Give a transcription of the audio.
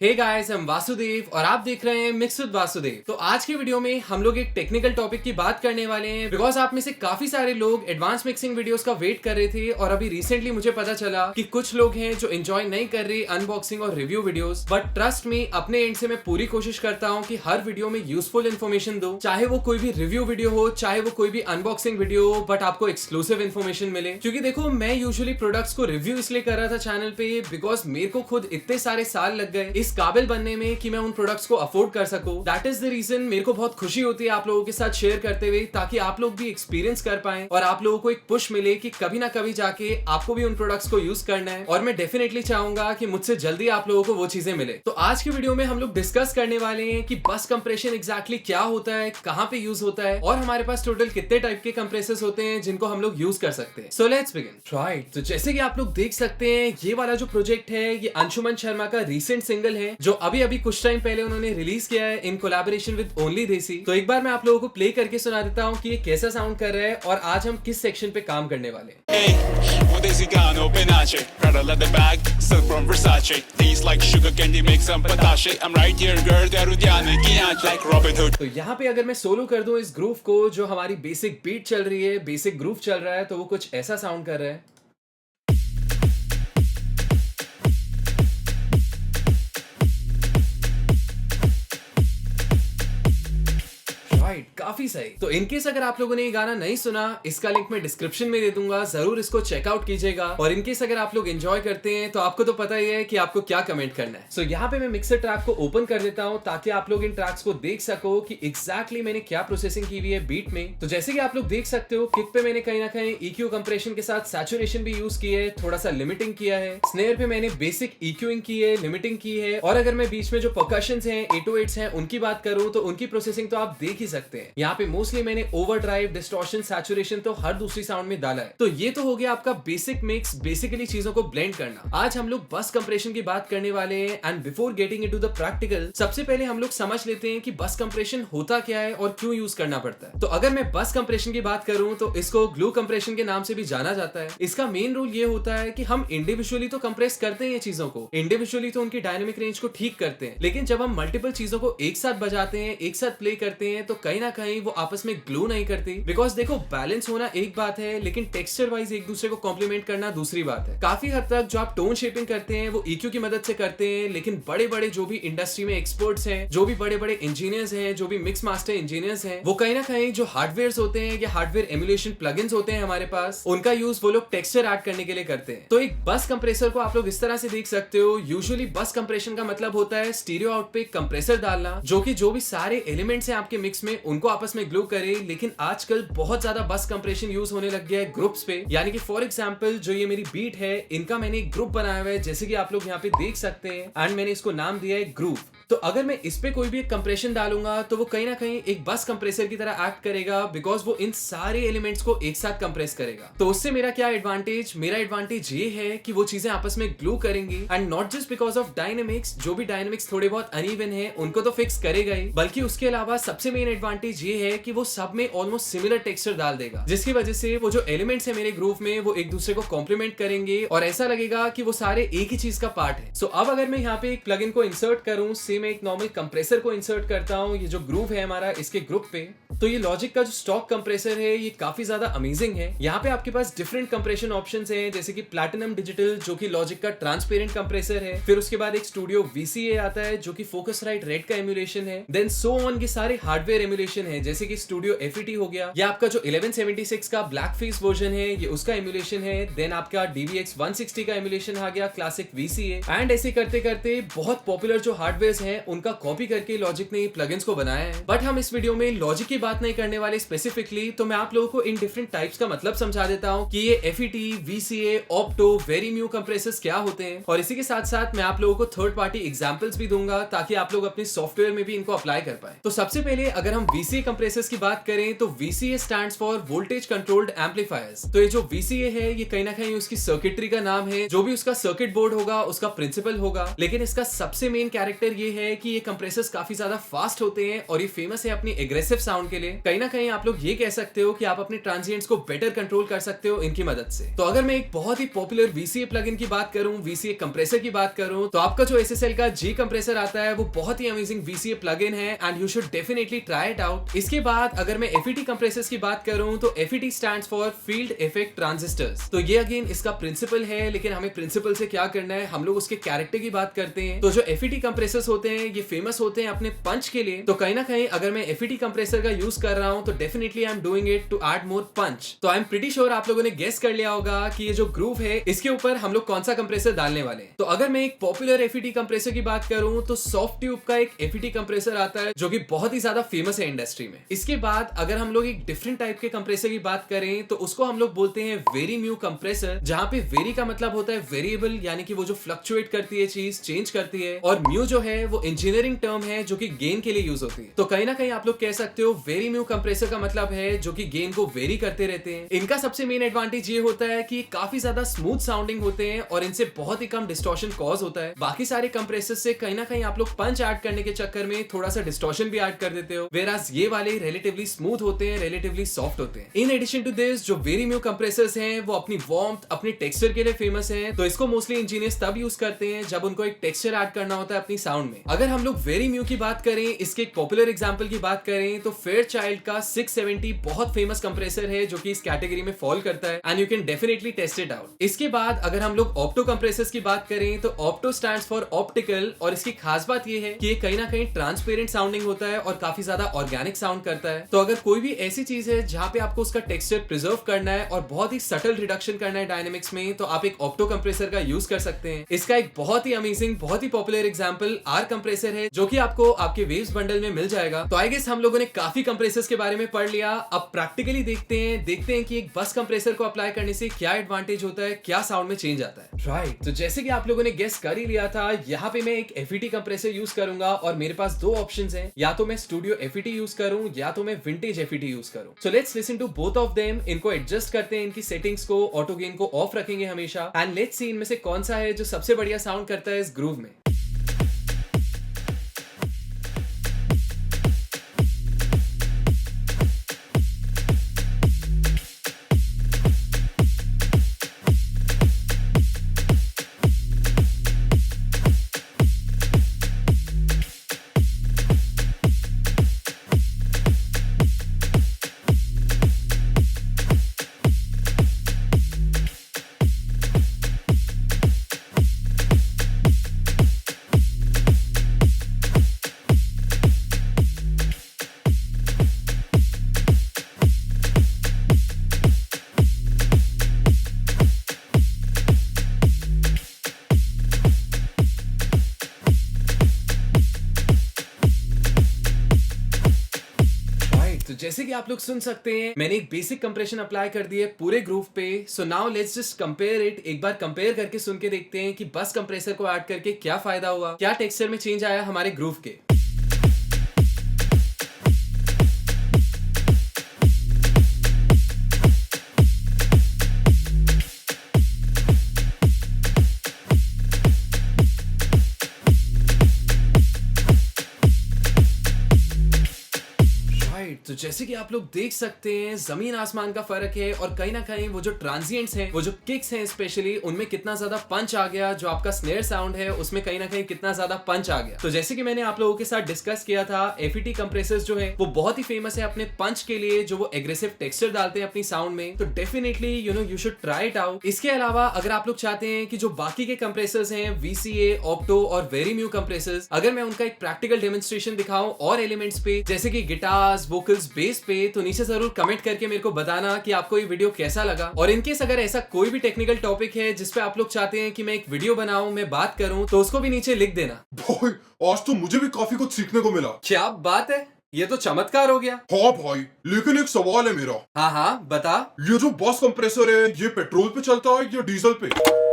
Hey guys, हम वासुदेव और आप देख रहे हैं मिक्स विद वासुदेव। तो आज के वीडियो में हम लोग एक टेक्निकल टॉपिक की बात करने वाले हैं बिकॉज आप में से काफी सारे लोग एडवांस मिक्सिंग वीडियोस का वेट कर रहे थे और अभी रिसेंटली मुझे पता चला कि कुछ लोग हैं जो एंजॉय नहीं कर रहे अनबॉक्सिंग और review videos. But trust me, अपने एंड से मैं पूरी कोशिश करता हूँ कि हर वीडियो में यूजफुल इन्फॉर्मेशन दो, चाहे वो कोई भी रिव्यू वीडियो हो, चाहे वो कोई भी अनबॉक्सिंग वीडियो हो, बट आपको एक्सक्लूसिव इन्फॉर्मेशन मिले। क्योंकि देखो, मैं यूजुअली प्रोडक्ट्स को रिव्यू इसलिए कर रहा था चैनल पे बिकॉज मेरे को खुद इतने सारे साल लग गए इस काबिल बनने में कि मैं उन प्रोडक्ट्स को अफोर्ड कर सकूं। दैट इज द रीजन मेरे को बहुत खुशी होती है आप लोगों के साथ शेयर करते हुए, ताकि आप लोग भी एक्सपीरियंस कर पाएं और आप लोगों को एक पुश मिले कि कभी ना कभी जाके आपको भी उन प्रोडक्ट्स को यूज करना है। और मैं डेफिनेटली चाहूंगा कि मुझसे जल्दी आप लोगों को वो चीजें मिले। तो आज की वीडियो में हम लोग डिस्कस करने वाले हैं कि बस कंप्रेशन एग्जैक्टली क्या होता है, कहां पे यूज होता है और हमारे पास टोटल कितने टाइप के कंप्रेसर्स होते हैं जिनको हम लोग यूज कर सकते हैं। So let's begin. राइट, तो जैसे कि आप लोग देख सकते हैं, ये वाला जो प्रोजेक्ट है ये अंशुमन शर्मा का रीसेंट सिंगल है जो अभी अभी कुछ टाइम पहले उन्होंने रिलीज किया है इन कोलैबोरेशन विद ओनली देसी। तो एक बार मैं आप लोगों को प्ले करके सुना देता हूँ कि ये कैसा साउंड कर रहा है और आज हम किस सेक्शन पे काम करने वाले हैं। Hey, what is he gone open archie? Prada leather bag, silk from Versace. Taste like sugar candy, make some patache. I'm right here, girl, Garudiana, Giant like Robin Hood. तो यहाँ पे अगर मैं सोलो कर दूं इस ग्रूव को, जो हमारी बेसिक बीट चल रही है, बेसिक ग्रूव चल रहा है, तो वो कुछ ऐसा साउंड कर रहा है। काफी सही। तो इनकेस अगर आप लोगों ने ये गाना नहीं सुना, इसका लिंक मैं डिस्क्रिप्शन में दे दूंगा, जरूर इसको चेकआउट कीजिएगा। और इनकेस अगर आप लोग एंजॉय करते हैं तो आपको तो पता ही है कि आपको क्या कमेंट करना है। सो यहाँ पे मैं मिक्सर ट्रैक को ओपन कर देता हूँ ताकि आप लोग इन ट्रैक्स को देख सको कि एग्जैक्टली मैंने क्या प्रोसेसिंग की हुई है बीट में। तो जैसे कि आप लोग देख सकते हो, किक पे मैंने कहीं ना कहीं EQ कंप्रेशन के साथ सैचुरेशन भी यूज किया है, थोड़ा सा लिमिटिंग किया है। स्नेयर पे मैंने बेसिक EQing की है, लिमिटिंग की है। और अगर मैं बीच में जो परकशंस हैं, 808s हैं, उनकी बात करूँ तो उनकी प्रोसेसिंग तो आप देख ही सकते हैं। यहाँ पे मोस्टली मैंने ओवरड्राइव, डिस्टॉर्शन, सैचुरेशन तो हर दूसरी साउंड में डाला है। तो ये तो हो गया आपका बेसिक मिक्स, बेसिकली चीजों को ब्लेंड करना। आज हम लोग बस कंप्रेशन की बात करने वाले हैं and before getting into the practical, सबसे पहले हम लोग समझ लेते हैं कि बस कंप्रेशन होता क्या है और क्यों यूज करना पड़ता है। तो अगर मैं बस कंप्रेशन की बात करूं तो इसको ग्लू कंप्रेशन के नाम से भी जाना जाता है। इसका मेन रूल ये होता है कि हम इंडिविजुअली तो कंप्रेस करते हैं ये चीजों को, इंडिविजुअली तो उनकी डायनेमिक रेंज को ठीक करते हैं, लेकिन जब हम मल्टीपल चीजों को एक साथ बजाते हैं, एक साथ प्ले करते हैं, तो कहीं ना कहीं वो आपस में ग्लो नहीं करती। बिकॉज देखो, बैलेंस होना एक बात है, लेकिन टेक्सचर वाइज एक दूसरे को कॉम्प्लीमेंट करना दूसरी बात है। काफी हद तक जो आप टोन शेपिंग करते हैं वो EQ की मदद से करते हैं, लेकिन बड़े बड़े जो भी इंडस्ट्री में एक्सपर्ट्स हैं, जो भी बड़े बड़े इंजीनियर्स हैं, जो भी मिक्स मास्टर इंजीनियर्स हैं, वो कहीं ना कहीं जो हार्डवेयर होते हैं या हार्डवेयर एमुलेशन प्लगइन्स होते हैं हमारे पास, उनका यूज वो लोग टेक्सचर ऐड करने के लिए करते हैं। तो एक बस कंप्रेसर को आप लोग इस तरह से देख सकते हो। यूजुअली बस कंप्रेशन का मतलब होता है स्टीरियो आउट पे कंप्रेसर डालना, जो कि जो भी सारे एलिमेंट्स हैं आपके मिक्स में उनको आपस में ग्लो करे। लेकिन आजकल बहुत ज्यादा बस कंप्रेशन यूज होने लग गया है ग्रुप्स पे। यानी कि फॉर एग्जांपल जो ये मेरी बीट है, इनका मैंने एक ग्रुप बनाया हुआ है, जैसे कि आप लोग यहाँ पे देख सकते हैं, एंड मैंने इसको नाम दिया है ग्रूव। तो अगर मैं इस पे कोई भी एक कंप्रेशन डालूंगा तो वो कहीं ना कहीं एक बस कंप्रेसर की तरह एक्ट करेगा, बिकॉज वो इन सारे एलिमेंट्स को एक साथ कंप्रेस करेगा। तो उससे मेरा क्या एडवांटेज? मेरा एडवांटेज ये है कि वो चीजें आपस में ग्लू करेंगी, and not just because of dynamics. जो भी डायनेमिक्स थोड़े बहुत अनइवन है उनको तो फिक्स करेगा ही, बल्कि उसके अलावा सबसे मेन एडवांटेज ये है कि वो सब में ऑलमोस्ट सिमिलर टेक्सचर डाल देगा, जिसकी वजह से वो जो एलिमेंट्स है मेरे ग्रूव में वो एक दूसरे को कॉम्प्लीमेंट करेंगे और ऐसा लगेगा कि वो सारे एक ही चीज का पार्ट है। सो अब अगर मैं यहाँ पे एक प्लगइन को इंसर्ट करूं, से मैं एक नॉर्मल कंप्रेसर को इंसर्ट करता हूं, ये जो ग्रूव है हमारा इसके ग्रुप पे, तो ये लॉजिक का जो स्टॉक कंप्रेसर है ये काफी ज्यादा अमेजिंग है। यहाँ पे आपके पास डिफरेंट कंप्रेशन ऑप्शंस हैं, जैसे कि प्लैटिनम डिजिटल जो कि लॉजिक का ट्रांसपेरेंट कंप्रेसर है, फिर उसके बाद एक स्टूडियो VCA आता है जो कि फोकसराइट रेड का एमुलेशन है, देन सो ऑन, ये सारे हार्डवेयर एमुलेशन है, जैसे कि स्टूडियो FET हो गया, या आपका जो 1176 का ब्लैक फेस वर्जन है ये उसका एमुलेशन है, देन आपका DVX 160 का एमुलेशन आ गया, क्लासिक VCA, एंड ऐसे करते करते बहुत पॉपुलर जो हार्डवेयर हैं उनका कॉपी करके लॉजिक ने प्लगइन्स को बनाया है। बट हम इस वीडियो में लॉजिक की बात नहीं करने वाले स्पेसिफिकली, तो मैं आप लोगों को इन डिफरेंट टाइप्स का मतलब समझा देता हूँ कि ये FET, VCA, ऑप्टो, वेरीम्यू कंप्रेसर्स क्या होते हैं, और इसी के साथ साथ मैं आप लोगों को थर्ड पार्टी एग्जांपल्स भी दूंगा ताकि आप लोग अपने सॉफ्टवेयर में भी इनको अप्लाई कर पाए। तो सबसे पहले अगर हम VCA कंप्रेसर्स की बात करें तो VCA stands for voltage controlled amplifiers. तो ये जो VCA है ये कहीं ना कहीं उसकी सर्किटरी का नाम है, जो भी उसका सर्किट बोर्ड होगा उसका प्रिंसिपल होगा, लेकिन इसका सबसे मेन कैरेक्टर ये है कि ये कंप्रेसर्स काफी ज्यादा फास्ट होते हैं और ये फेमस है अपनी एग्रेसिव साउंड के लिए। कहीं ना कहीं आप लोग ये कह सकते हो कि आप अपने ट्रांजिएंट्स को बेटर कंट्रोल कर सकते हो इनकी मदद से। तो अगर मैं एक बहुत ही पॉपुलर VCA प्लगइन की बात करूं, VCA कंप्रेसर की बात करूं, तो आपका जो SSL का G कंप्रेसर आता है वो बहुत ही अमेजिंग VCA प्लगइन है and you should definitely try it out. इसके बाद अगर मैं FET कंप्रेसर्स की बात करूं तो FET stands for field effect transistors. तो ये अगेन इसका प्रिंसिपल है, लेकिन हमें प्रिंसिपल से क्या करना है, हम लोग उसके कैरेक्टर की बात करते हैं। तो जो FET कंप्रेसर्स होते हैं ये फेमस होते हैं अपने पंच के लिए। तो कहीं ना कहीं अगर मैं FET कंप्रेसर का यूज कर रहा हूं तो definitely I am doing it to add more punch. तो आई एम प्रीटी श्योर आप लोगों ने गेस कर लिया होगा कि ये जो ग्रूव है इसके ऊपर हम लोग कौन सा कंप्रेसर डालने वाले हैं। तो अगर मैं एक पॉपुलर FET कंप्रेसर की बात करूं तो सॉफ्ट ट्यूब का एक FET कंप्रेसर आता है जो कि बहुत ही ज्यादा फेमस है इंडस्ट्री में। इसके बाद अगर हम लोग एक डिफरेंट टाइप के कंप्रेसर की बात करें तो उसको हम लोग बोलते हैं वेरीम्यू कंप्रेसर, जहां पे वेरी का मतलब होता है वेरिएबल, यानी कि वो जो फ्लक्चुएट करती है, चीज चेंज करती है, और म्यू जो है वो इंजीनियरिंग टर्म है जो कि गेन के लिए यूज होती है। तो कहीं ना कहीं आप लोग कह सकते हो वेरीम्यू कंप्रेसर का मतलब है जो कि गेन को वेरी करते रहते हैं। इनका सबसे मेन एडवांटेज ये होता है कि काफी ज्यादा स्मूथ साउंडिंग होते हैं और इनसे बहुत ही कम डिस्टॉर्शन कॉज होता है। बाकी सारे कंप्रेसर से कहीं ना कहीं आप लोग पंच ऐड करने के चक्कर में थोड़ा सा डिस्टॉर्शन भी ऐड कर देते हो, वेराज ये वाले रिलेटिवली स्मूथ होते हैं, रिलेटिवली सॉफ्ट होते हैं। इन एडिशन टू दिस जो वेरीम्यू कंप्रेसर्स हैं वो अपनी वार्मथ, अपनी टेक्सचर के लिए फेमस हैं। तो इसको मोस्टली इंजीनियर्स तब यूज करते हैं जब उनको एक टेक्सचर ऐड करना होता है अपनी साउंड में। अगर हम लोग वेरीम्यू की बात करें, इसके एक पॉपुलर एग्जांपल की बात करें तो फेयरचाइल्ड का 670 बहुत फेमस कंप्रेसर है जो कि इस कैटेगरी में फॉल करता है and you can definitely test it out. इसके बाद अगर हम लोग ऑप्टो कंप्रेसर्स की बात करें तो ऑप्टो स्टैंड्स फॉर ऑप्टिकल, और इसकी खास बात ये है कि ये कहीं ना कहीं ट्रांसपेरेंट साउंडिंग होता है और काफी ज्यादा ऑर्गेनिक साउंड करता है। तो अगर कोई भी ऐसी चीज है जहां पे आपको उसका टेक्सचर प्रिजर्व करना है और बहुत ही सटल रिडक्शन करना है डायनेमिक्स में, तो आप एक ऑप्टो कंप्रेसर का यूज कर सकते हैं। इसका एक बहुत ही अमेजिंग, बहुत ही पॉपुलर एग्जांपल आर कंप्रेसर है जो कि आपको आपके वेव्स बंडल में मिल जाएगा। तो आई गेस हम लोगों ने काफी कंप्रेसर्स के बारे में पढ़ लिया। अब प्रैक्टिकली देखते हैं कि एक बस कंप्रेसर को अप्लाई करने से क्या एडवांटेज होता है, क्या साउंड में चेंज आता है। राइट, तो जैसे कि आप लोगों ने गेस कर ही लिया था, यहाँ पे मैं एक FET कंप्रेसर यूज करूंगा और मेरे पास दो ऑप्शंस हैं, या तो मैं स्टूडियो FET यूज करूं या तो मैं विंटेज FET यूज करूं। So let's listen to both of them. इनको एडजस्ट करते हैं, इनकी सेटिंग्स को, ऑटो गेन को ऑफ रखेंगे हमेशा, एंड लेट्स सी इनमें से कौन सा है जो सबसे बढ़िया साउंड करता है इस ग्रूव में। तो जैसे कि आप लोग सुन सकते हैं मैंने एक बेसिक कंप्रेशन अप्लाई कर दी है पूरे ग्रूव पे। So now let's just compare it. एक बार कंपेयर करके सुन के देखते हैं कि बस कंप्रेसर को ऐड करके क्या फायदा हुआ, क्या टेक्सचर में चेंज आया हमारे ग्रूव के। तो जैसे कि आप लोग देख सकते हैं जमीन आसमान का फर्क है, और कहीं ना कहीं वो जो ट्रांजिएंट्स हैं, वो जो किक्स हैं स्पेशली, उनमें कितना ज्यादा पंच आ गया। जो आपका स्नेयर साउंड है उसमें कहीं ना कहीं कितना ज्यादा पंच आ गया। तो जैसे कि मैंने आप लोगों के साथ डिस्कस किया था, FET कंप्रेसर्स जो है वो बहुत ही फेमस है अपने पंच के लिए, जो वो एग्रेसिव टेक्सचर डालते हैं अपनी साउंड में। तो definitely you should try it out. इसके अलावा अगर आप लोग चाहते हैं कि जो बाकी के कंप्रेसर्स हैं, VCA, ऑप्टो और वेरीम्यू कंप्रेसर्स, अगर मैं उनका एक प्रैक्टिकल डेमोन्स्ट्रेशन दिखाऊं और एलिमेंट्स पे, जैसे कि गिटार्स, वोकल्स, बेस पे, तो नीचे जरूर कमेंट करके मेरे को बताना कि आपको ये वीडियो कैसा लगा। और इनकेस अगर ऐसा कोई भी टेक्निकल टॉपिक है जिस पे आप लोग चाहते हैं कि मैं एक वीडियो बनाऊं, मैं बात करूं, तो उसको भी नीचे लिख देना। भाई आज तो मुझे भी काफी कुछ सीखने को मिला। क्या बात है, ये तो चमत्कार हो गया। हाँ भाई, लेकिन एक सवाल है मेरा। हाँ बता। ये जो बस कंप्रेसर है ये पेट्रोल पे चलता है या डीजल पे?